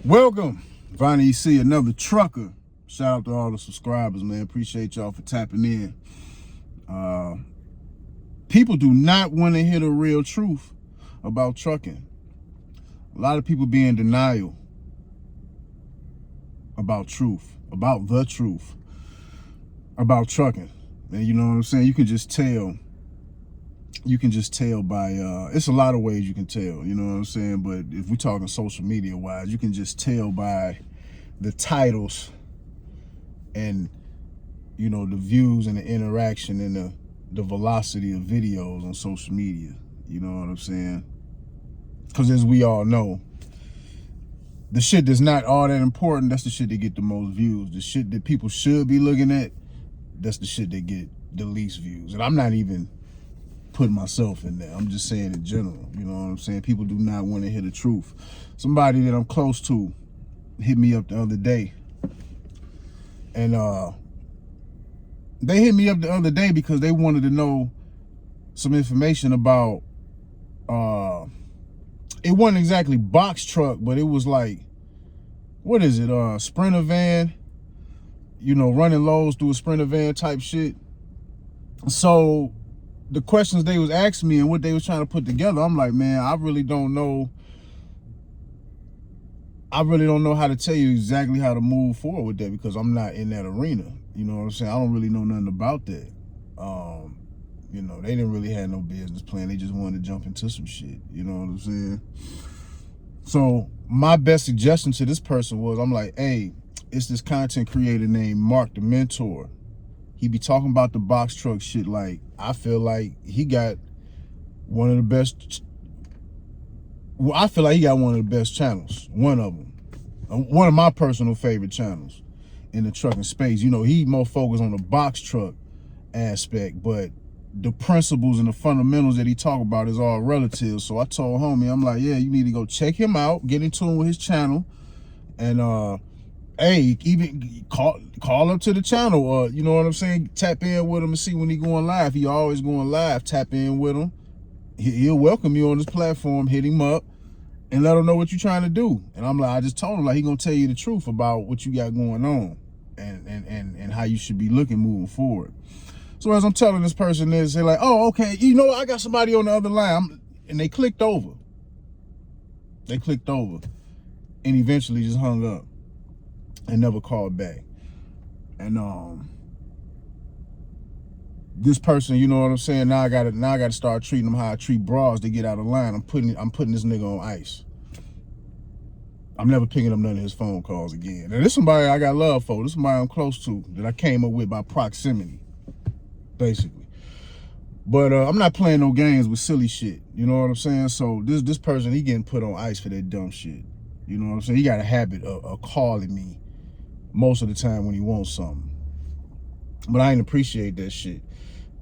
Welcome, Vonnie EC, another trucker. Shout out to all the subscribers, man. Appreciate y'all for tapping in. People do not want to hear the real truth about trucking. A lot of people be in denial about the truth about trucking. And you know what I'm saying? You can just tell by, it's a lot of ways you can tell, you know what I'm saying? But if we're talking social media wise, you can just tell by the titles and, you know, the views and the interaction and the velocity of videos on social media. You know what I'm saying? Because as we all know, the shit that's not all that important, that's the shit that get the most views. The shit that people should be looking at, that's the shit that get the least views. And I'm not even putting myself in there. I'm just saying in general. You know what I'm saying? People do not want to hear the truth. Somebody that I'm close to hit me up the other day. And they hit me up the other day because they wanted to know some information about, it wasn't exactly box truck, but it was like, what is it? Sprinter van, you know, running loads through a Sprinter van type shit. So the questions they was asking me and what they was trying to put together, I'm like, man, I really don't know how to tell you exactly how to move forward with that because I'm not in that arena. You know what I'm saying? I don't really know nothing about that. You know, they didn't really have no business plan. They just wanted to jump into some shit. You know what I'm saying? So my best suggestion to this person was, I'm like, hey, it's this content creator named Mark the Mentor. He be talking about the box truck shit. Like, I feel like he got one of the best. Well, I feel like he got one of the best channels. One of them. One of my personal favorite channels in the trucking space. You know, he more focused on the box truck aspect, but the principles and the fundamentals that he talk about is all relative. So I told homie, I'm like, yeah, you need to go check him out, get in tune with his channel, and hey, even call up to the channel, you know what I'm saying? Tap in with him and see when he going live. He always going live. Tap in with him. He'll welcome you on this platform. Hit him up and let him know what you're trying to do. And I'm like, I just told him, like, he gonna tell you the truth about what you got going on and how you should be looking moving forward. So as I'm telling this person this, they're like, oh, okay, you know, I got somebody on the other line. And they clicked over. And eventually just hung up and never called back. And this person, you know what I'm saying? Now I gotta start treating them how I treat bras to get out of line. I'm putting this nigga on ice. I'm never picking up none of his phone calls again. And this somebody I got love for. This somebody I'm close to that I came up with by proximity, basically. But I'm not playing no games with silly shit. You know what I'm saying? So this person, he getting put on ice for that dumb shit. You know what I'm saying? He got a habit of calling me most of the time when he wants something. But I ain't appreciate that shit.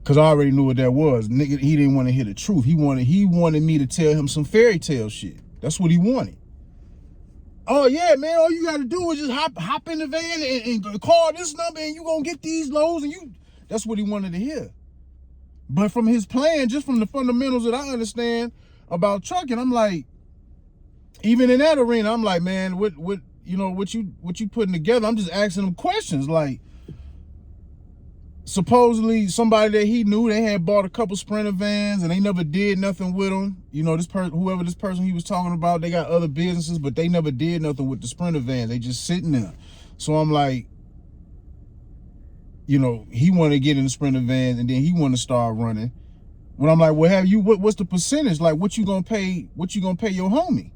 Cause I already knew what that was. Nigga, he didn't want to hear the truth. He wanted me to tell him some fairy tale shit. That's what he wanted. Oh yeah, man, all you gotta do is just hop in the van and call this number and you gonna get these loads and that's what he wanted to hear. But from his plan, just from the fundamentals that I understand about trucking, I'm like, even in that arena, I'm like, man, what you putting together? I'm just asking him questions. Like, supposedly somebody that he knew, they had bought a couple Sprinter vans and they never did nothing with them. You know, whoever this person he was talking about, they got other businesses, but they never did nothing with the Sprinter vans. They just sitting there. So I'm like, you know, he want to get in the Sprinter vans and then he want to start running. When I'm like, well, what's the percentage? Like, what you gonna pay your homie?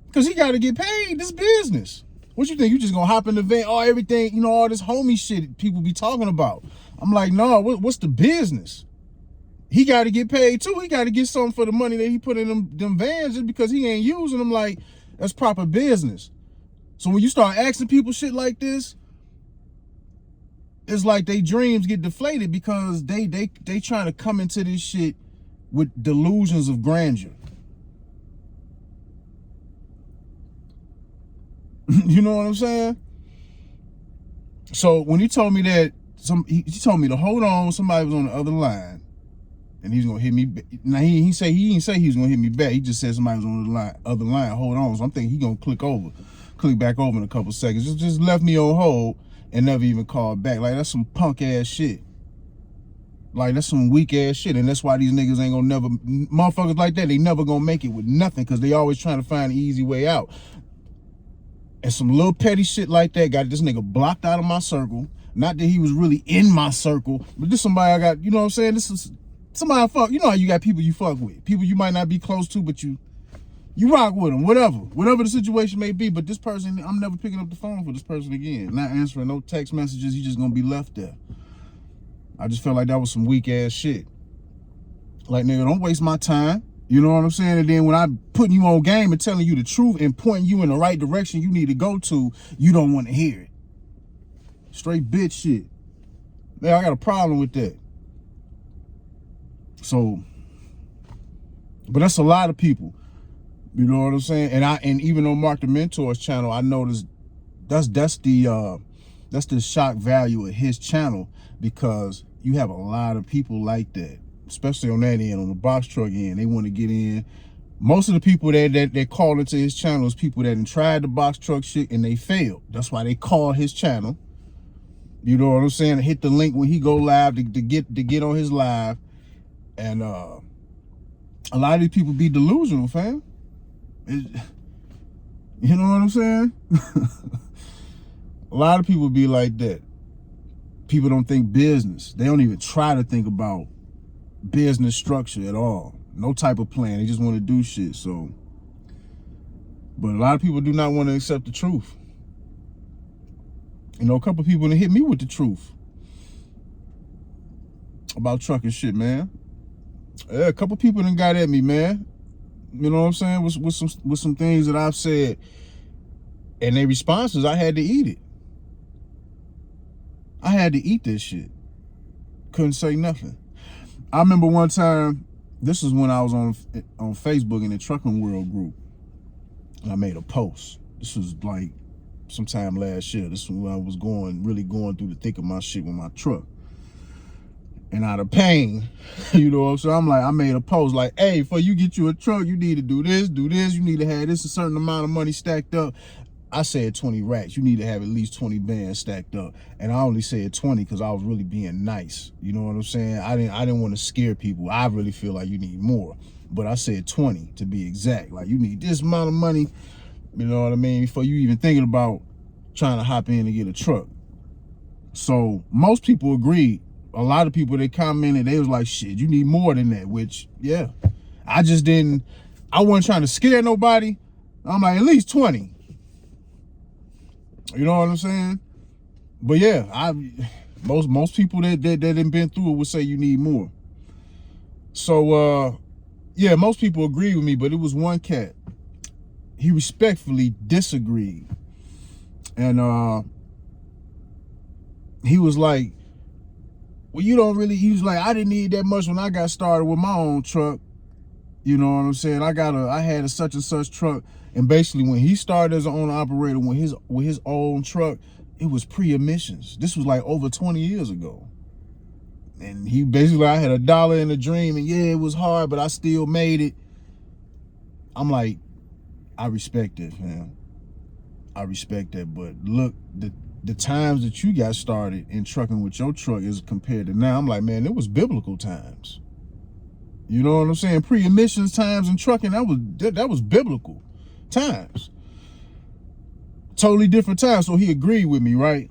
Because he got to get paid. This business. What you think? You just gonna hop in the van? Oh, everything, you know, all this homie shit people be talking about. I'm like, no, what's the business? He got to get paid too. He got to get something for the money that he put in them vans just because he ain't using them. Like, that's proper business. So when you start asking people shit like this, it's like they dreams get deflated because they trying to come into this shit with delusions of grandeur. You know what I'm saying? So when he told me that, he told me to hold on, somebody was on the other line, and he's gonna hit me. Now he didn't say he was gonna hit me back. He just said somebody was on the other line. Hold on. So I'm thinking he gonna click back over in a couple seconds. Just left me on hold and never even called back. Like, that's some punk ass shit. Like, that's some weak ass shit. And that's why these niggas ain't gonna never, motherfuckers like that, they never gonna make it with nothing, because they always trying to find an easy way out. And some little petty shit like that got this nigga blocked out of my circle. Not that he was really in my circle, but this somebody I got, you know what I'm saying? This is somebody I fuck. You know how you got people you fuck with. People you might not be close to, but you rock with them, whatever the situation may be. But this person, I'm never picking up the phone for this person again. Not answering no text messages. He just gonna be left there. I just felt like that was some weak ass shit. Like, nigga, don't waste my time. You know what I'm saying? And then when I'm putting you on game and telling you the truth and pointing you in the right direction you need to go to, you don't want to hear it. Straight bitch shit. Man, I got a problem with that. So, but that's a lot of people. You know what I'm saying? And even on Mark the Mentor's channel, I noticed that's the shock value of his channel, because you have a lot of people like that, especially on that end, on the box truck end. They want to get in. Most of the people that call into his channel is people that tried the box truck shit and they failed. That's why they call his channel. You know what I'm saying? Hit the link when he go live to get on his live. And a lot of these people be delusional, fam. You know what I'm saying? A lot of people be like that. People don't think business. They don't even try to think about business structure at all. No type of plan. They just want to do shit. So, but a lot of people do not want to accept the truth. You know, a couple of people that hit me with the truth about trucking shit, man. Yeah, a couple of people done got at me, man. You know what I'm saying? With some things that I've said, and their responses, I had to eat it. I had to eat this shit. Couldn't say nothing. I remember one time, this is when I was on Facebook in the Trucking World group, and I made a post. This was like sometime last year. This was when I was really going through the thick of my shit with my truck. And out of pain, you know, so I'm like, I made a post like, hey, before you get you a truck, you need to do this, you need to have this a certain amount of money stacked up. I said 20 racks. You need to have at least 20 bands stacked up. And I only said 20 because I was really being nice. You know what I'm saying? I didn't want to scare people. I really feel like you need more. But I said 20 to be exact. Like, you need this amount of money, you know what I mean, before you even thinking about trying to hop in and get a truck. So most people agreed. A lot of people that commented, they was like, shit, you need more than that, which, yeah. I wasn't trying to scare nobody. I'm like, at least 20. You know what I'm saying? But yeah, most people that done been through it would say you need more. So yeah, most people agree with me, but it was one cat. He respectfully disagreed. And he was like, well, he was like, I didn't need that much when I got started with my own truck. You know what I'm saying? I had a such and such truck. And basically when he started as an owner operator with his own truck, it was pre-emissions. This was like over 20 years ago. And he basically, I had $1 in a dream, and yeah, it was hard, but I still made it. I'm like, I respect it, man. I respect that. But look, the times that you got started in trucking with your truck is compared to now. I'm like, man, it was biblical times. You know what I'm saying? Pre-emissions times in trucking, that was biblical times. Totally different times. So he agreed with me, right?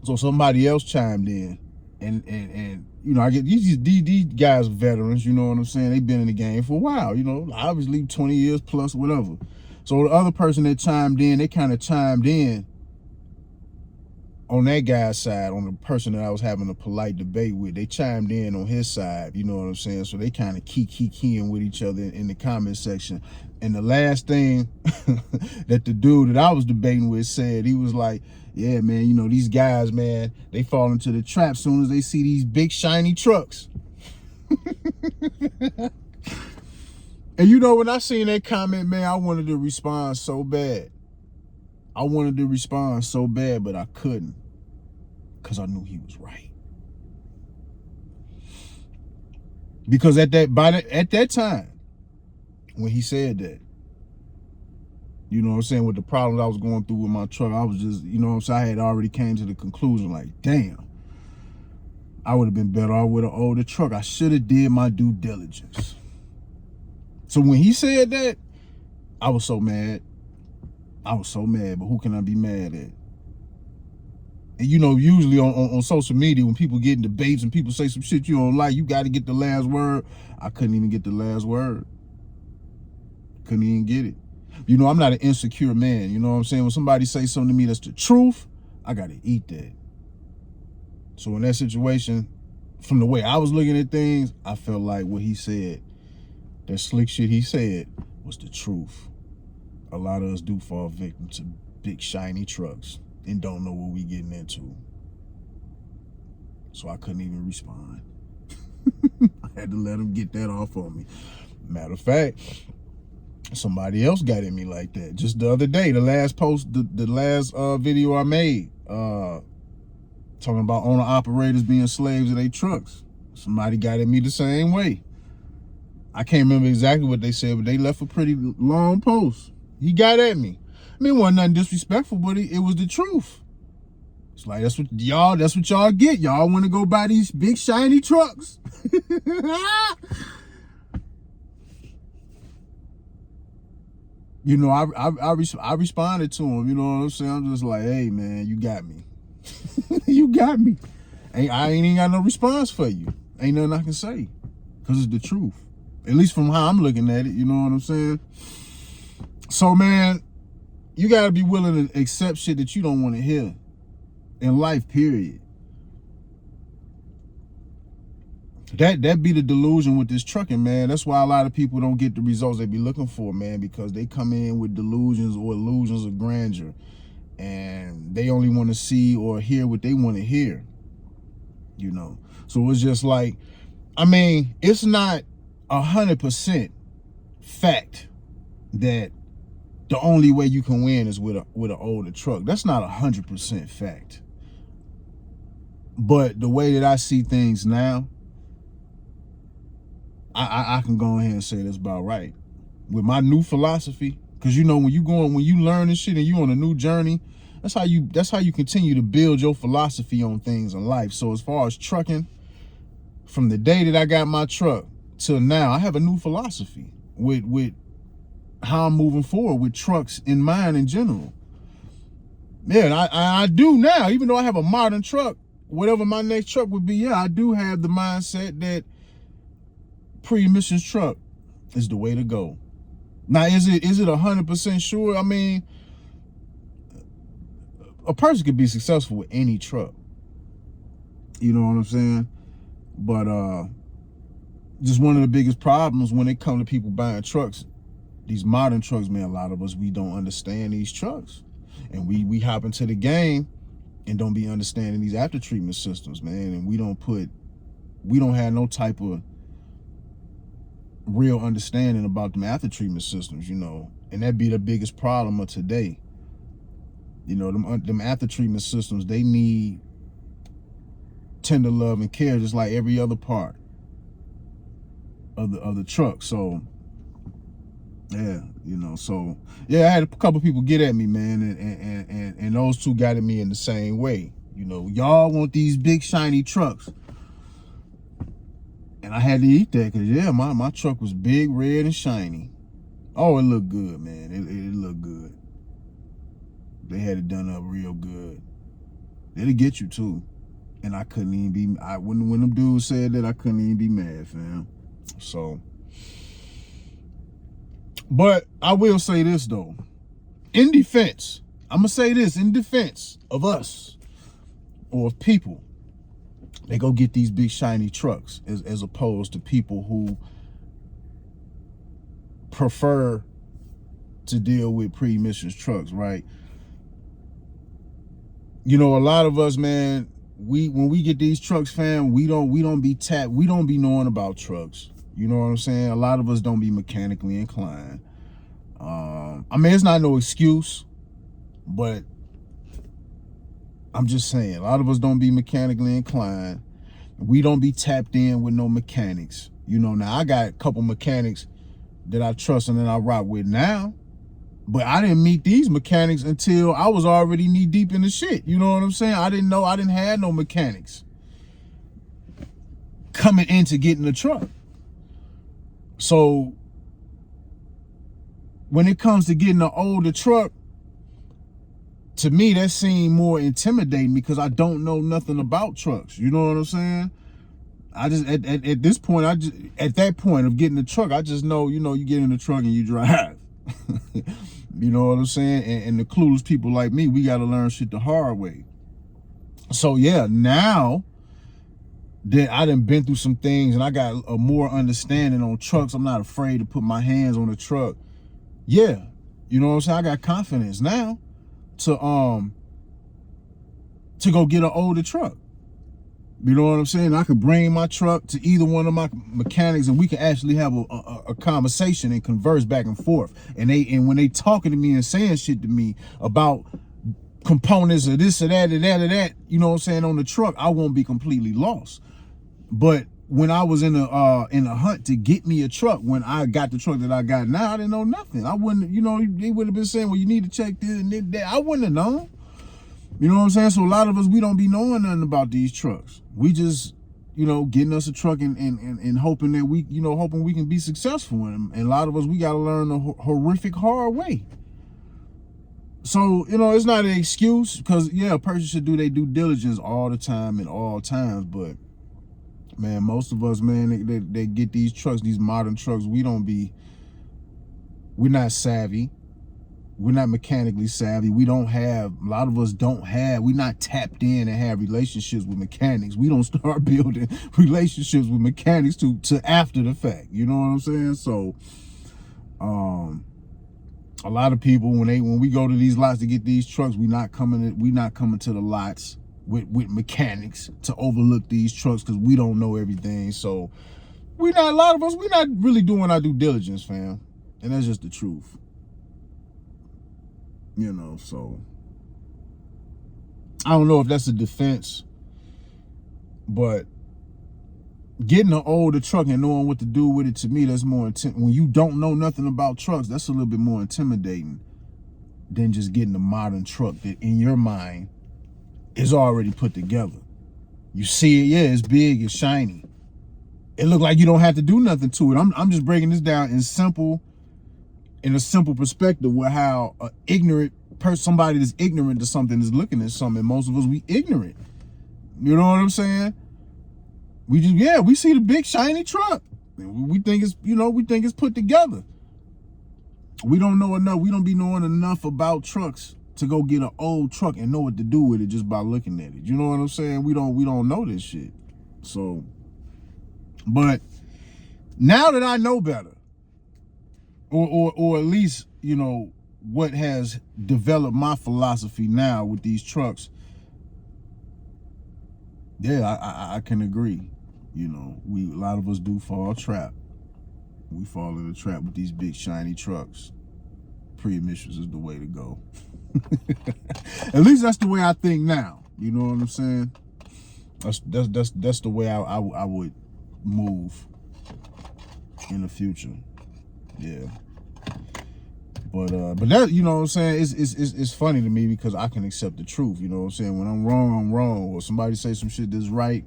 So somebody else chimed in, and you know, I get these guys are veterans, you know what I'm saying? They've been in the game for a while, you know, obviously 20 years plus, whatever. So the other person that chimed in, they kind of chimed in on that guy's side, on the person that I was having a polite debate with. They chimed in on his side, you know what I'm saying? So they kind of keying with each other in the comment section. And the last thing that the dude that I was debating with said, he was like, yeah, man, you know, these guys, man, they fall into the trap soon as they see these big shiny trucks. And you know, when I seen that comment, man, I wanted to respond so bad. I wanted to respond so bad, but I couldn't, because I knew he was right. Because at that time, when he said that, you know what I'm saying, with the problems I was going through with my truck, I was just, you know what I'm saying, I had already came to the conclusion, like, damn, I would have been better off with an older truck. I should have did my due diligence. So when he said that, I was so mad. I was so mad, but who can I be mad at? And you know, usually on social media, when people get in debates and people say some shit you don't like, you got to get the last word. I couldn't even get the last word. Couldn't even get it. You know, I'm not an insecure man. You know what I'm saying? When somebody say something to me that's the truth, I got to eat that. So in that situation, from the way I was looking at things, I felt like what he said, that slick shit he said, was the truth. A lot of us do fall victim to big shiny trucks and don't know what we getting into. So I couldn't even respond. I had to let him get that off on me. Matter of fact, somebody else got at me like that just the other day. The last post, the last video I made, talking about owner operators being slaves of their trucks. Somebody got at me the same way. I can't remember exactly what they said, but they left a pretty long post. He got at me. I mean, it wasn't nothing disrespectful, but it was the truth. It's like, that's what y'all get. Y'all want to go buy these big shiny trucks. You know, I responded to him. You know what I'm saying? I'm just like, hey man, you got me. You got me. I ain't even got no response for you. Ain't nothing I can say, because it's the truth. At least from how I'm looking at it, you know what I'm saying? So man, you gotta be willing to accept shit that you don't want to hear in life, period. That be the delusion with this trucking, man. That's why a lot of people don't get the results they be looking for, man, because they come in with delusions or illusions of grandeur, and they only want to see or hear what they want to hear, you know? So it's just like, I mean, it's not 100% fact that the only way you can win is with an older truck. That's not 100% fact. But the way that I see things now, I can go ahead and say that's about right. With my new philosophy, because you know, when you learn this shit and you on a new journey, that's how you continue to build your philosophy on things in life. So as far as trucking, from the day that I got my truck till now, I have a new philosophy with how I'm moving forward with trucks in mind in general. Yeah, and I do now, even though I have a modern truck, whatever my next truck would be, yeah, I do have the mindset that pre-emissions truck is the way to go. Now, is it 100% sure? I mean, a person could be successful with any truck. You know what I'm saying? But just one of the biggest problems when it comes to people buying trucks, these modern trucks, man, a lot of us, we don't understand these trucks. And we hop into the game and don't be understanding these after treatment systems, man. And we don't have no type of real understanding about them after treatment systems, you know. And that be the biggest problem of today. You know, them after treatment systems, they need tender love and care just like every other part of the truck. So yeah, you know, so yeah, I had a couple people get at me, man, and those two got at me in the same way. You know, y'all want these big shiny trucks. And I had to eat that because, yeah, my truck was big, red, and shiny. Oh, it looked good, man. It looked good. They had it done up real good. It'll get you, too. And I couldn't even be, when them dudes said that, I couldn't even be mad, fam. So, but I will say this, though. In defense, I'm going to say this, in defense of us or of people, they go get these big shiny trucks as opposed to people who prefer to deal with pre-emissions trucks, right? You know, a lot of us, man, when we get these trucks, fam, we don't be knowing about trucks. You know what I'm saying? A lot of us don't be mechanically inclined. I mean, it's not no excuse, but I'm just saying, a lot of us don't be mechanically inclined. We don't be tapped in with no mechanics. You know, now I got a couple mechanics that I trust and that I rock with now, but I didn't meet these mechanics until I was already knee deep in the shit. You know what I'm saying? I didn't have no mechanics coming into getting the truck. So when it comes to getting an older truck, to me, that seemed more intimidating because I don't know nothing about trucks. You know what I'm saying? I just at this point, at that point of getting the truck, I just know, you know, you get in the truck and you drive. You know what I'm saying? And the clueless people like me, we got to learn shit the hard way. So yeah, now that I done been through some things and I got a more understanding on trucks, I'm not afraid to put my hands on the truck. Yeah, you know what I'm saying? I got confidence now to go get an older truck. You know what I'm saying? I could bring my truck to either one of my mechanics and we can actually have a conversation and converse back and forth. And when they talking to me and saying shit to me about components or this or that or that or that, you know what I'm saying, on the truck, I won't be completely lost. But when I was in a hunt to get me a truck, when I got the truck that I got now, I didn't know nothing. I wouldn't, you know, they would have been saying, well, you need to check this and that. I wouldn't have known. You know what I'm saying? So a lot of us, we don't be knowing nothing about these trucks. We just, you know, getting us a truck and hoping that we, you know, hoping we can be successful in them. And a lot of us, we got to learn the horrific hard way. So, you know, it's not an excuse because, yeah, a person should do their due diligence all the time and all times. But, man, most of us, man, they get these trucks, these modern trucks. We're not savvy. We're not mechanically savvy. A lot of us we're not tapped in and have relationships with mechanics. We don't start building relationships with mechanics to after the fact. You know what I'm saying? So, a lot of people, when we go to these lots to get these trucks, we're not coming to the lots with mechanics to overlook these trucks because we don't know everything. So we're not really doing our due diligence, fam. And that's just the truth. You know, so I don't know if that's a defense, but getting an older truck and knowing what to do with it, to me, that's more when you don't know nothing about trucks, that's a little bit more intimidating than just getting a modern truck that in your mind is already put together. You see it, yeah, it's big, it's shiny. It look like you don't have to do nothing to it. I'm just breaking this down in a simple perspective where how an ignorant person, somebody that's ignorant to something is looking at something. Most of us, we ignorant. You know what I'm saying? We see the big shiny truck. We think it's put together. We don't know enough. We don't be knowing enough about trucks to go get an old truck and know what to do with it just by looking at it. You know what I'm saying? We don't know this shit. So, but now that I know better, or at least, you know, what has developed my philosophy now with these trucks, yeah, I can agree. You know, a lot of us do fall trap. We fall in the trap with these big shiny trucks. Pre-emissions is the way to go. At least that's the way I think now. You know what I'm saying? That's the way I would move in the future. Yeah. But that, you know what I'm saying, it's funny to me because I can accept the truth. You know what I'm saying? When I'm wrong, or somebody say some shit that's right,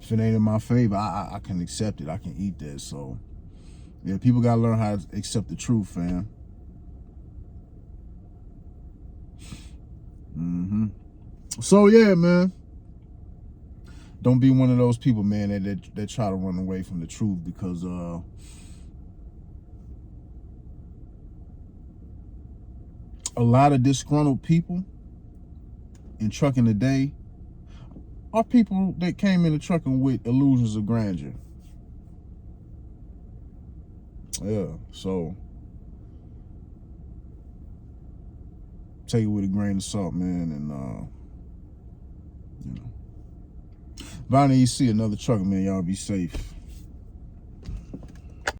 if it ain't in my favor, I can accept it. I can eat that. So yeah, people gotta learn how to accept the truth, fam. So yeah, man, don't be one of those people, man, that try to run away from the truth because a lot of disgruntled people in trucking today are people that came into trucking with illusions of grandeur. Yeah, so take it with a grain of salt, man, and you know. If I see another trucker, man, y'all be safe.